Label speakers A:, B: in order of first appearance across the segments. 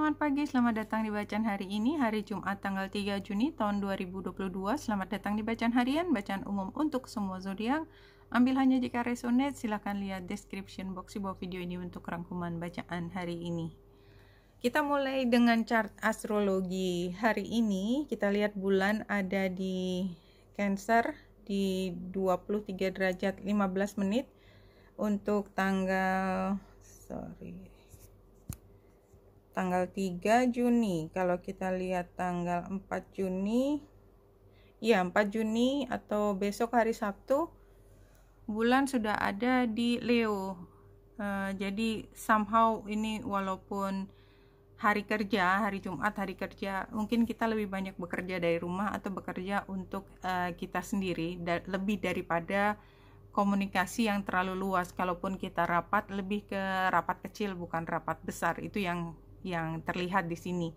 A: Selamat pagi, selamat datang di bacaan hari ini, hari Jumat tanggal 3 Juni tahun 2022. Selamat datang di bacaan harian, bacaan umum untuk semua zodiak. Ambil hanya jika resonate, silahkan lihat description box di bawah video ini untuk rangkuman bacaan hari ini. Kita mulai dengan chart astrologi hari ini. Kita lihat bulan ada di Cancer di 23 derajat 15 menit untuk tanggal 3 Juni. Kalau kita lihat tanggal 4 Juni, ya 4 Juni atau besok hari Sabtu, bulan sudah ada di Leo. Jadi somehow ini walaupun hari kerja, hari Jumat, hari kerja, mungkin kita lebih banyak bekerja dari rumah atau bekerja untuk kita sendiri, lebih daripada komunikasi yang terlalu luas. Kalaupun kita rapat, lebih ke rapat kecil bukan rapat besar. Itu yang terlihat di sini.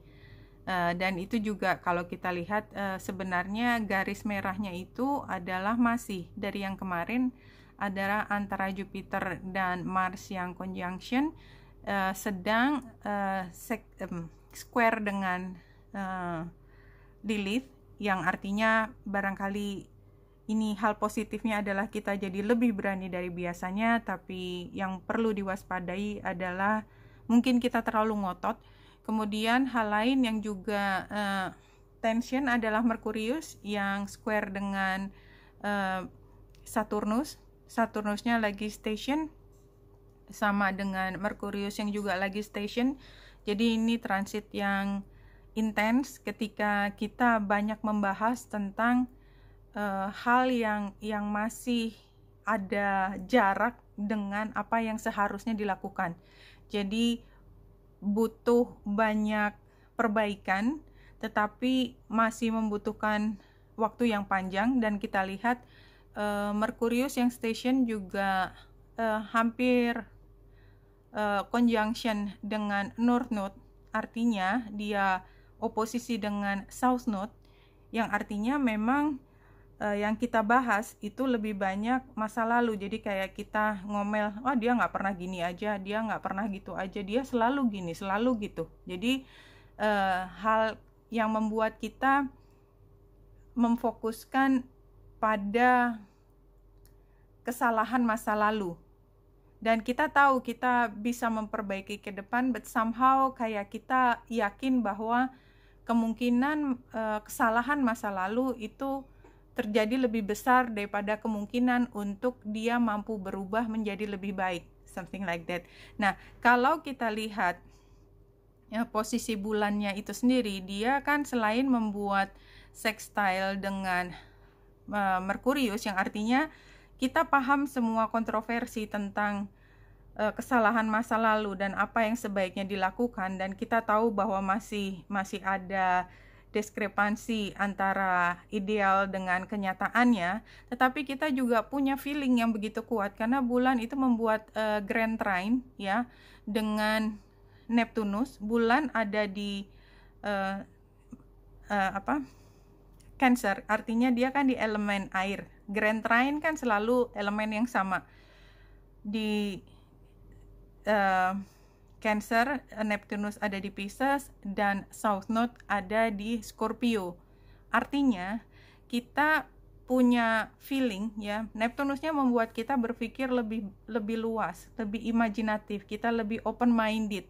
A: Dan itu juga kalau kita lihat sebenarnya garis merahnya itu adalah masih dari yang kemarin, adalah antara Jupiter dan Mars yang conjunction, sedang square dengan Lilith, yang artinya barangkali ini hal positifnya adalah kita jadi lebih berani dari biasanya, tapi yang perlu diwaspadai adalah mungkin kita terlalu ngotot. Kemudian hal lain yang juga tension adalah Merkurius yang square dengan Saturnus. Saturnusnya lagi station sama dengan Merkurius yang juga lagi station. Jadi ini transit yang intens ketika kita banyak membahas tentang hal yang masih ada jarak dengan apa yang seharusnya dilakukan. Jadi butuh banyak perbaikan, tetapi masih membutuhkan waktu yang panjang. Dan kita lihat Merkurius yang station juga hampir conjunction dengan North Node, artinya dia oposisi dengan South Node, yang artinya memang yang kita bahas itu lebih banyak masa lalu. Jadi kayak kita ngomel, oh dia nggak pernah gini aja, dia nggak pernah gitu aja, dia selalu gini, selalu gitu. Jadi hal yang membuat kita memfokuskan pada kesalahan masa lalu. Dan kita tahu kita bisa memperbaiki ke depan, but somehow kayak kita yakin bahwa kemungkinan kesalahan masa lalu itu terjadi lebih besar daripada kemungkinan untuk dia mampu berubah menjadi lebih baik, something like that. Nah, kalau kita lihat posisi bulannya itu sendiri, dia kan selain membuat sextile dengan Merkurius, yang artinya kita paham semua kontroversi tentang kesalahan masa lalu dan apa yang sebaiknya dilakukan, dan kita tahu bahwa masih ada diskrepansi antara ideal dengan kenyataannya, tetapi kita juga punya feeling yang begitu kuat karena bulan itu membuat grand trine ya dengan Neptunus. Bulan ada di Cancer, artinya dia kan di elemen air. Grand trine kan selalu elemen yang sama. Di Cancer, Neptunus ada di Pisces dan South Node ada di Scorpio. Artinya kita punya feeling ya, Neptunusnya membuat kita berpikir lebih luas, lebih imajinatif, kita lebih open minded.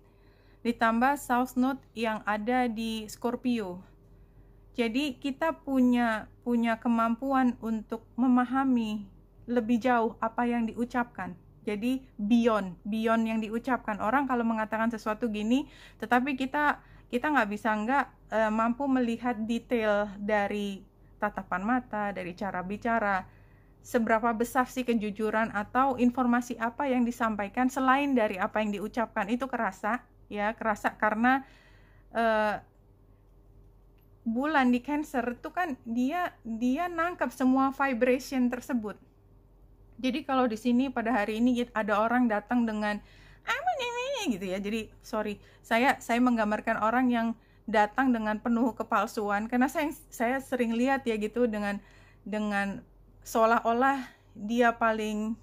A: Ditambah South Node yang ada di Scorpio. Jadi kita punya kemampuan untuk memahami lebih jauh apa yang diucapkan. Jadi beyond yang diucapkan. Orang kalau mengatakan sesuatu gini, tetapi kita nggak bisa mampu melihat detail dari tatapan mata, dari cara bicara, seberapa besar sih kejujuran atau informasi apa yang disampaikan selain dari apa yang diucapkan. Itu kerasa karena bulan di Cancer itu kan dia nangkap semua vibration tersebut. Jadi kalau di sini pada hari ini ada orang datang dengan gitu ya. Jadi saya menggambarkan orang yang datang dengan penuh kepalsuan, karena saya sering lihat ya gitu, dengan seolah-olah dia paling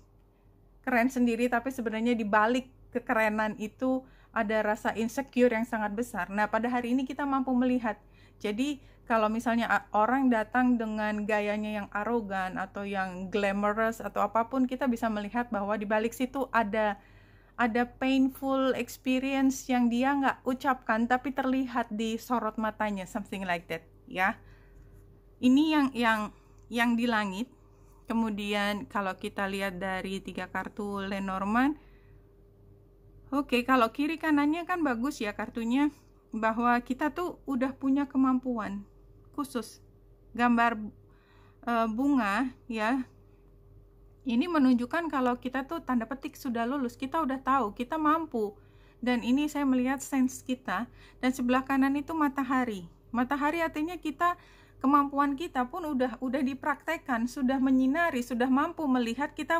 A: keren sendiri, tapi sebenarnya di balik kekerenan itu ada rasa insecure yang sangat besar. Nah, pada hari ini kita mampu melihat. Jadi, kalau misalnya orang datang dengan gayanya yang arogan atau yang glamorous atau apapun, kita bisa melihat bahwa di balik situ ada painful experience yang dia nggak ucapkan tapi terlihat di sorot matanya, something like that, ya. Ini yang di langit. Kemudian kalau kita lihat dari 3 kartu Lenormand, oke, kalau kiri kanannya kan bagus ya kartunya, bahwa kita tuh udah punya kemampuan khusus. Gambar bunga ya, ini menunjukkan kalau kita tuh tanda petik sudah lulus, kita udah tahu, kita mampu. Dan ini saya melihat sense kita, dan sebelah kanan itu matahari. Matahari artinya kita, kemampuan kita pun udah dipraktekkan, sudah menyinari, sudah mampu melihat, kita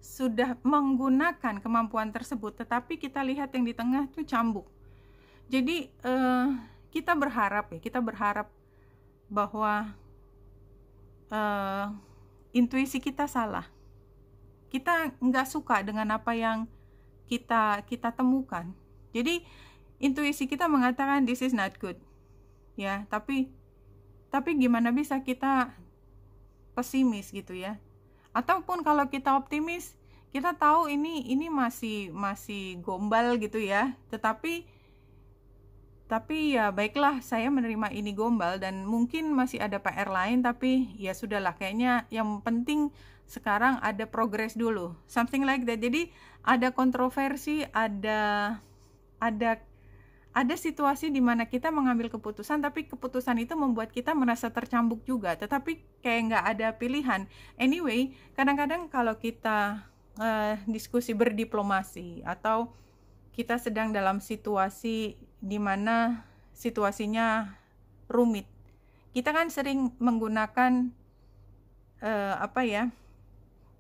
A: sudah menggunakan kemampuan tersebut. Tetapi kita lihat yang di tengah itu cambuk. Jadi kita berharap bahwa intuisi kita salah. Kita nggak suka dengan apa yang kita temukan. Jadi intuisi kita mengatakan this is not good, ya. Tapi gimana bisa kita pesimis gitu ya? Ataupun kalau kita optimis, kita tahu ini masih gombal gitu ya. Tetapi ya baiklah, saya menerima ini gombal dan mungkin masih ada PR lain, tapi ya sudahlah, kayaknya yang penting sekarang ada progres dulu, something like that. Jadi ada kontroversi, ada situasi di mana kita mengambil keputusan, tapi keputusan itu membuat kita merasa tercambuk juga, tetapi kayak nggak ada pilihan. Anyway, kadang-kadang kalau kita diskusi berdiplomasi atau kita sedang dalam situasi di mana situasinya rumit, kita kan sering menggunakan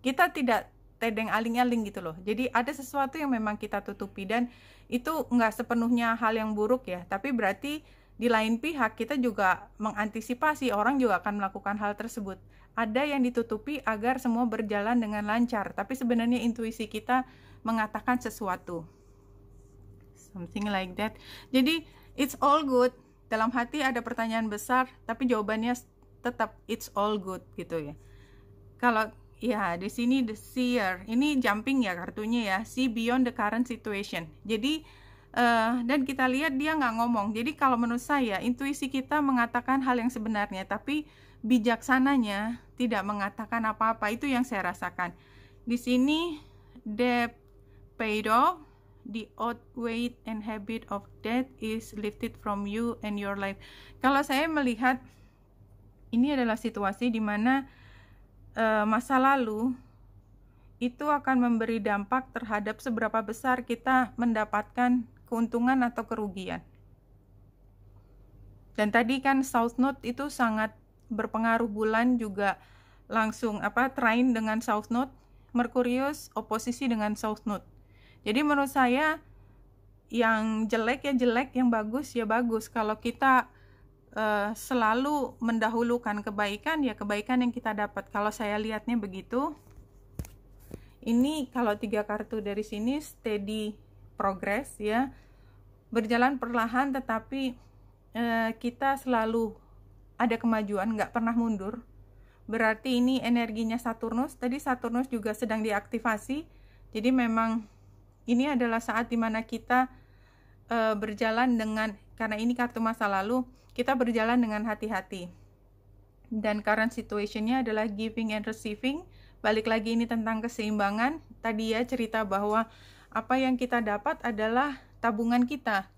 A: kita tidak tedeng aling-aling gitu loh. Jadi ada sesuatu yang memang kita tutupi, dan itu nggak sepenuhnya hal yang buruk ya, tapi berarti di lain pihak kita juga mengantisipasi orang juga akan melakukan hal tersebut. Ada yang ditutupi agar semua berjalan dengan lancar, tapi sebenarnya intuisi kita mengatakan sesuatu, something like that. Jadi it's all good. Dalam hati ada pertanyaan besar, tapi jawabannya tetap it's all good gitu ya. Kalau ya di sini the seer, ini jumping ya kartunya ya, see beyond the current situation. Jadi dan kita lihat dia nggak ngomong. Jadi kalau menurut saya intuisi kita mengatakan hal yang sebenarnya, tapi bijaksananya tidak mengatakan apa-apa. Itu yang saya rasakan. Di sini debt paid off, the odd weight and habit of death is lifted from you and your life. Kalau saya melihat ini adalah situasi di mana masa lalu itu akan memberi dampak terhadap seberapa besar kita mendapatkan keuntungan atau kerugian. Dan tadi kan South Node itu sangat berpengaruh, bulan juga langsung trine dengan South Node, Merkurius oposisi dengan South Node. Jadi menurut saya yang jelek ya jelek, yang bagus ya bagus. Kalau kita selalu mendahulukan kebaikan, ya kebaikan yang kita dapat. Kalau saya lihatnya begitu. Ini kalau 3 kartu dari sini steady progress ya, berjalan perlahan, tetapi kita selalu ada kemajuan, nggak pernah mundur. Berarti ini energinya Saturnus. Tadi Saturnus juga sedang diaktifasi. Jadi memang ini adalah saat dimana kita berjalan dengan, karena ini kartu masa lalu, kita berjalan dengan hati-hati. Dan current situationnya adalah giving and receiving. Balik lagi ini tentang keseimbangan. Tadi ya cerita bahwa apa yang kita dapat adalah tabungan kita.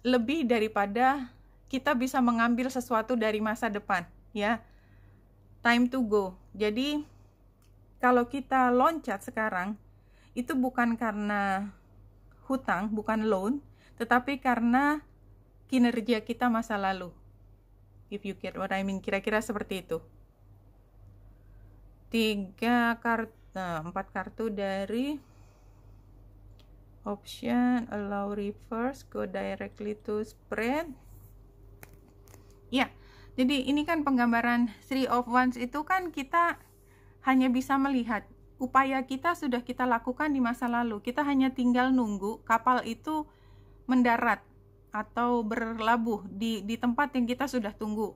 A: Lebih daripada kita bisa mengambil sesuatu dari masa depan, ya. Time to go. Jadi kalau kita loncat sekarang, itu bukan karena hutang, bukan loan, tetapi karena kinerja kita masa lalu. If you get what I mean, kira-kira seperti itu. 4 kartu dari option, allow reverse, go directly to spread. Ya, jadi ini kan penggambaran 3 of Wands itu kan kita hanya bisa melihat, upaya kita sudah kita lakukan di masa lalu. Kita hanya tinggal nunggu kapal itu mendarat atau berlabuh di tempat yang kita sudah tunggu.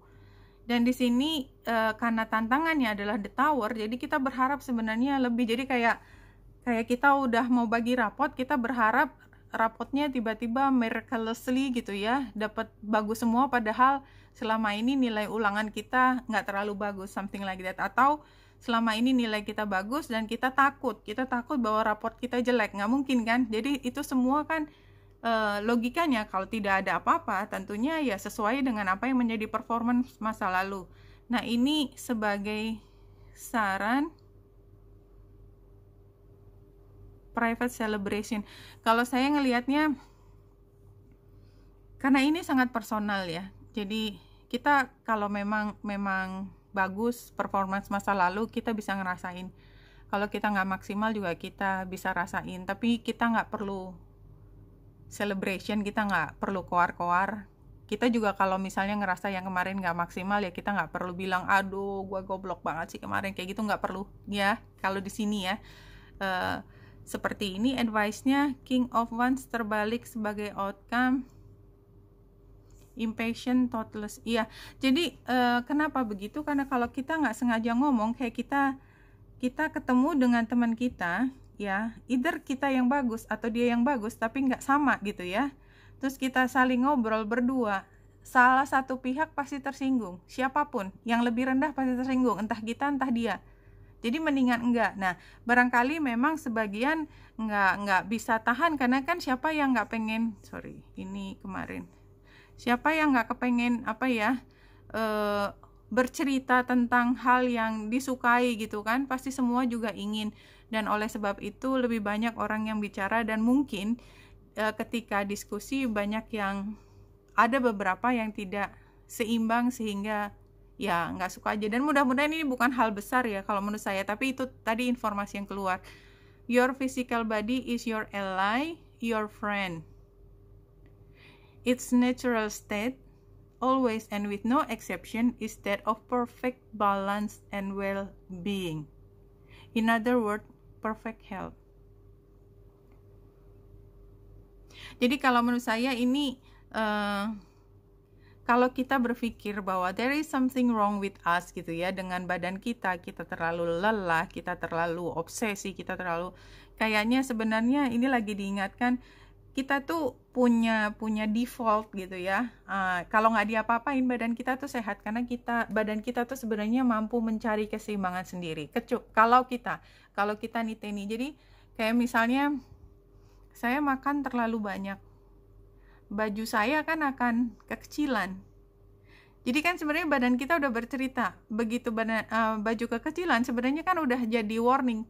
A: Dan di sini karena tantangannya adalah the tower, jadi kita berharap sebenarnya lebih. Jadi kayak kita udah mau bagi rapot, kita berharap rapotnya tiba-tiba miraculously gitu ya, dapat bagus semua, padahal selama ini nilai ulangan kita nggak terlalu bagus, something like that. Atau selama ini nilai kita bagus dan kita takut bahwa raport kita jelek. Nggak mungkin kan? Jadi itu semua kan logikanya kalau tidak ada apa-apa, tentunya ya sesuai dengan apa yang menjadi performance masa lalu. Nah, ini sebagai saran private celebration. Kalau saya ngelihatnya, karena ini sangat personal ya, jadi kita kalau memang bagus performance masa lalu, kita bisa ngerasain. Kalau kita nggak maksimal juga kita bisa rasain, tapi kita nggak perlu celebration, kita nggak perlu koar-koar. Kita juga kalau misalnya ngerasa yang kemarin nggak maksimal, ya kita nggak perlu bilang, aduh gue goblok banget sih kemarin, kayak gitu nggak perlu ya. Kalau di sini ya seperti ini advice-nya, King of Wands terbalik sebagai outcome, impatient, thoughtless. Iya, jadi kenapa begitu? Karena kalau kita nggak sengaja ngomong, kayak kita ketemu dengan teman kita, ya, either kita yang bagus atau dia yang bagus, tapi nggak sama gitu ya. Terus kita saling ngobrol berdua, salah satu pihak pasti tersinggung, siapapun, yang lebih rendah pasti tersinggung, entah kita entah dia. Jadi mendingan enggak. Nah, barangkali memang sebagian enggak bisa tahan, karena kan siapa yang enggak pengen, siapa yang enggak kepengen bercerita tentang hal yang disukai gitu kan, pasti semua juga ingin. Dan oleh sebab itu lebih banyak orang yang bicara, dan mungkin ketika diskusi banyak yang ada beberapa yang tidak seimbang sehingga ya nggak suka aja. Dan mudah-mudahan ini bukan hal besar ya kalau menurut saya, tapi itu tadi informasi yang keluar. Your physical body is your ally, your friend. Its natural state, always and with no exception, is that of perfect balance and well-being. In other words, perfect health. Jadi kalau menurut saya ini kalau kita berpikir bahwa there is something wrong with us gitu ya, dengan badan kita terlalu lelah, kita terlalu obsesi, kita terlalu, kayaknya sebenarnya ini lagi diingatkan, kita tuh punya default gitu ya. Kalau nggak diapa-apain badan kita tuh sehat, karena badan kita tuh sebenarnya mampu mencari keseimbangan sendiri. Kalau kita niteni, jadi kayak misalnya saya makan terlalu banyak, baju saya kan akan kekecilan. Jadi kan sebenarnya badan kita udah bercerita, begitu baju kekecilan sebenarnya kan udah jadi warning,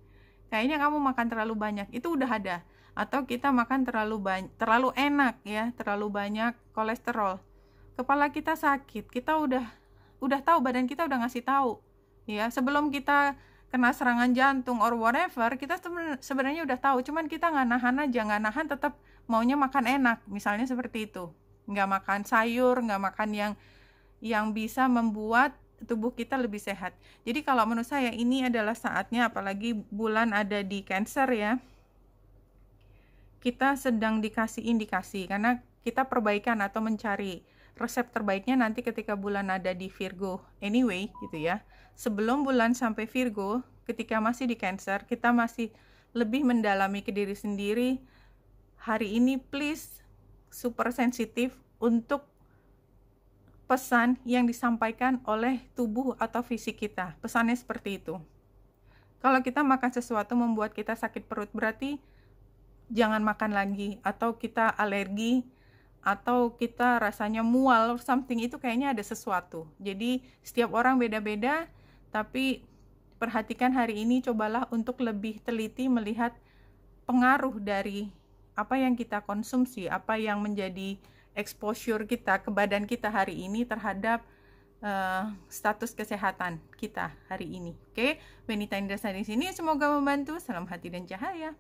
A: kayaknya kamu makan terlalu banyak, itu udah ada. Atau kita makan terlalu enak ya, terlalu banyak kolesterol, kepala kita sakit, kita udah tahu, badan kita udah ngasih tahu ya, sebelum kita kena serangan jantung or whatever, kita sebenarnya udah tahu, cuman kita nggak nahan, tetap maunya makan enak, misalnya seperti itu, nggak makan sayur, nggak makan yang bisa membuat tubuh kita lebih sehat. Jadi kalau menurut saya ini adalah saatnya, apalagi bulan ada di Cancer ya, kita sedang dikasih indikasi, karena kita perbaikan atau mencari resep terbaiknya nanti ketika bulan ada di Virgo anyway gitu ya. Sebelum bulan sampai Virgo, ketika masih di Cancer, kita masih lebih mendalami ke diri sendiri. Hari ini please super sensitif untuk pesan yang disampaikan oleh tubuh atau fisik kita. Pesannya seperti itu. Kalau kita makan sesuatu membuat kita sakit perut, berarti jangan makan lagi, atau kita alergi, atau kita rasanya mual, something, itu kayaknya ada sesuatu. Jadi setiap orang beda-beda, tapi perhatikan hari ini, cobalah untuk lebih teliti melihat pengaruh dari apa yang kita konsumsi, apa yang menjadi exposure kita ke badan kita hari ini terhadap status kesehatan kita hari ini. Oke, Benita Indrasari di sini, semoga membantu. Salam hati dan cahaya.